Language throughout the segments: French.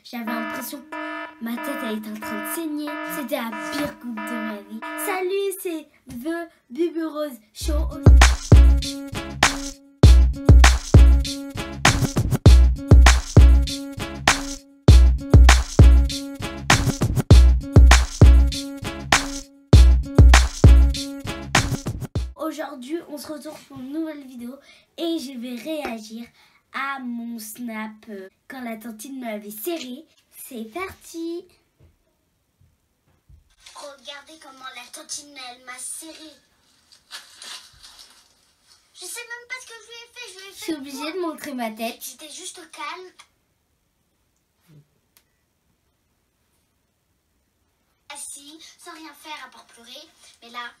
J'avais l'impression que ma tête elle était en train de saigner. C'était la pire coupe de ma vie. Salut, c'est The Bibi Rose Show. Aujourd'hui, on se retrouve pour une nouvelle vidéo et je vais réagir à mon snap quand la tantine m'avait serré. C'est parti! Regardez comment la tantine elle m'a serré. Je sais même pas ce que je lui ai fait. Je lui ai fait. Je suis obligée de montrer ma tête. J'étais juste calme. Assis, sans rien faire à part pleurer. Mais là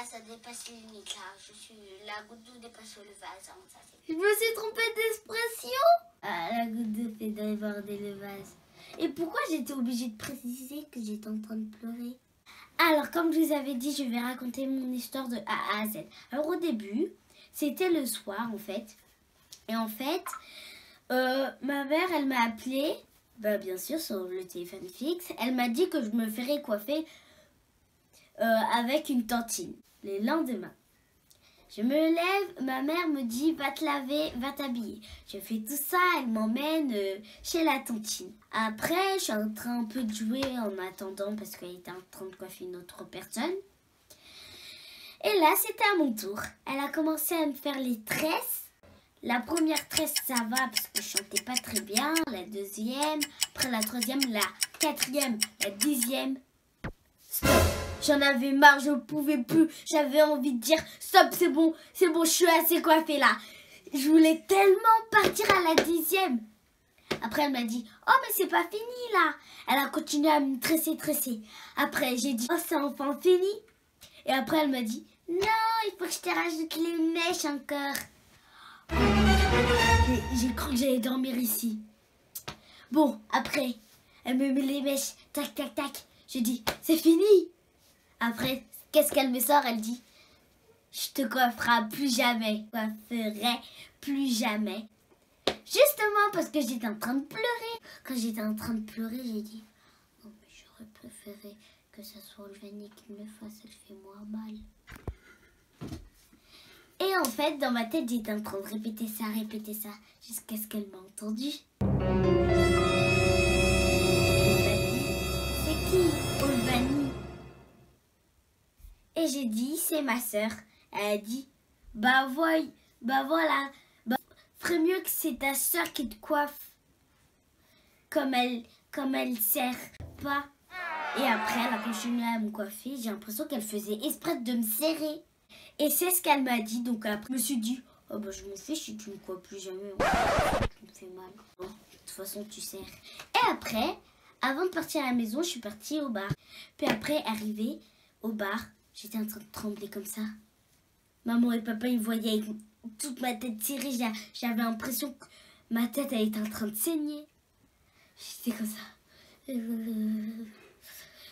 ça dépasse les limites. La goutte d'eau dépasse le vase. Hein, ça, Je me suis trompée d'expression. Ah, la goutte d'eau fait déborder le vase. Et pourquoi j'étais obligée de préciser que j'étais en train de pleurer? Alors, comme je vous avais dit, je vais raconter mon histoire de A à Z. Alors, au début, c'était le soir, en fait. Et en fait, ma mère, elle m'a appelée, bien sûr, sur le téléphone fixe. Elle m'a dit que je me ferais coiffer avec une tantine le lendemain. Je me lève, ma mère me dit va te laver, va t'habiller. Je fais tout ça, elle m'emmène chez la tantine. Après, je suis en train un peu de jouer en attendant parce qu'elle était en train de coiffer une autre personne. Et là, c'était à mon tour. Elle a commencé à me faire les tresses. La première tresse, ça va parce que je chantais pas très bien. La deuxième, après la troisième, la quatrième, la dixième. Stop. J'en avais marre, je ne pouvais plus. J'avais envie de dire stop, c'est bon, je suis assez coiffée là. Je voulais tellement partir à la dixième. Après, elle m'a dit oh, mais c'est pas fini là. Elle a continué à me tresser. Après, j'ai dit oh, c'est enfin fini. Et après, elle m'a dit non, il faut que je te rajoute les mèches encore. J'ai cru que j'allais dormir ici. Bon, après, elle me met les mèches, tac, tac, tac. Je dis c'est fini. Après, qu'est-ce qu'elle me sort? Elle dit je te coifferai plus jamais. Je coifferai plus jamais. Justement parce que j'étais en train de pleurer. Quand j'étais en train de pleurer, j'ai dit non, mais j'aurais préféré que ça soit Olvanie qui me le fasse. Elle fait moins mal. Et en fait, dans ma tête, j'étais en train de répéter ça, jusqu'à ce qu'elle m'a entendu. C'est qui, Olvanie? Et j'ai dit, c'est ma sœur. Elle a dit, voilà, ferait mieux que c'est ta sœur qui te coiffe. Comme elle sert pas. Et après, elle a continué à me coiffer. J'ai l'impression qu'elle faisait exprès de me serrer. Et c'est ce qu'elle m'a dit. Donc après, je me suis dit, oh bah je m'en fiche si tu me coiffes plus jamais. Tu me fais mal. Bon, de toute façon, tu serres. Et après, avant de partir à la maison, je suis partie au bar. Puis après, arrivée au bar, j'étais en train de trembler comme ça. Maman et papa, ils voyaient avec toute ma tête tirée. J'avais l'impression que ma tête, elle était en train de saigner. J'étais comme ça.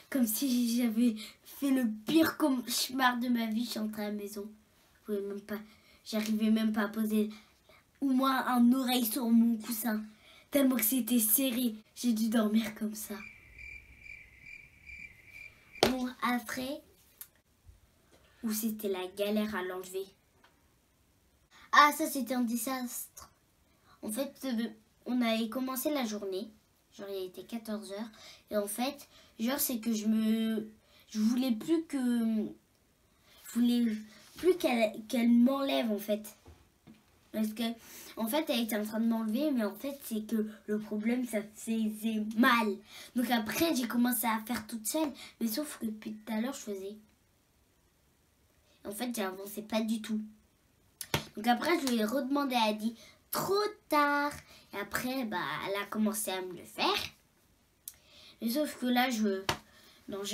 Comme si j'avais fait le pire cauchemar de ma vie. Je suis entrée à la maison. J'arrivais même pas à poser au moins un oreille sur mon coussin. Tellement que c'était serré. J'ai dû dormir comme ça. Bon, après, où c'était la galère à l'enlever. Ah, ça c'était un désastre. En fait, on avait commencé la journée. Genre, il était 14h. Et en fait, genre, c'est que je voulais plus qu'elle m'enlève, en fait. Parce que, en fait, elle était en train de m'enlever, mais en fait, c'est que le problème, ça faisait mal. Donc après, j'ai commencé à faire toute seule. Mais sauf que depuis tout à l'heure, je faisais. En fait, j'avançais pas du tout. Donc après, je lui ai redemandé, elle a dit trop tard. Et après, elle a commencé à me le faire. Mais sauf que là, j'ai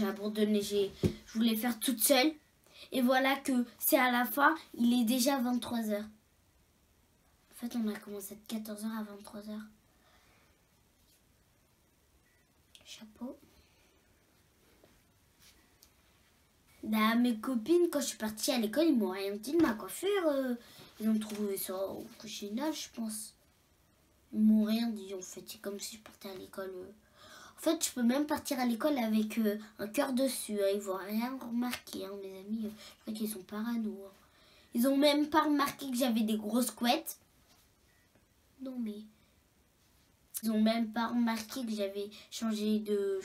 abandonné. Je voulais faire toute seule. Et voilà que c'est à la fin, il est déjà 23h. En fait, on a commencé de 14h à 23h. Chapeau. Bah, mes copines, quand je suis partie à l'école, ils m'ont rien dit de ma coiffure. Ils ont trouvé ça génial, je pense. Ils m'ont rien dit en fait. C'est comme si je partais à l'école. En fait, je peux même partir à l'école avec un cœur dessus. Hein. Ils vont rien remarquer, hein, mes amis. Je crois qu'ils sont parano. Hein. Ils ont même pas remarqué que j'avais des grosses couettes. Non mais... Ils ont même pas remarqué que j'avais changé de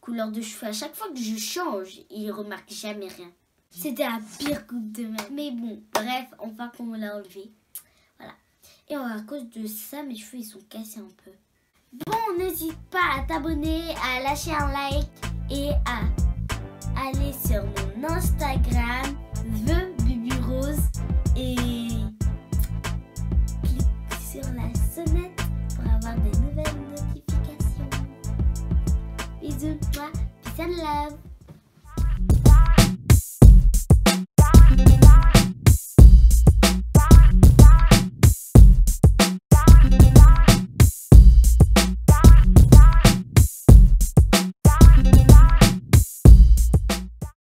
couleur de cheveux. À chaque fois que je change, ils remarquent jamais rien. C'était la pire coupe de ma vie. Mais bon, bref, enfin qu'on me l'a enlevé. Voilà. Et à cause de ça, mes cheveux ils sont cassés un peu. Bon, n'hésite pas à t'abonner, à lâcher un like et à aller sur mon Instagram, TheBubuRose, et clique sur la sonnette pour avoir des nouvelles notifications. Bisous, moi, peace and love.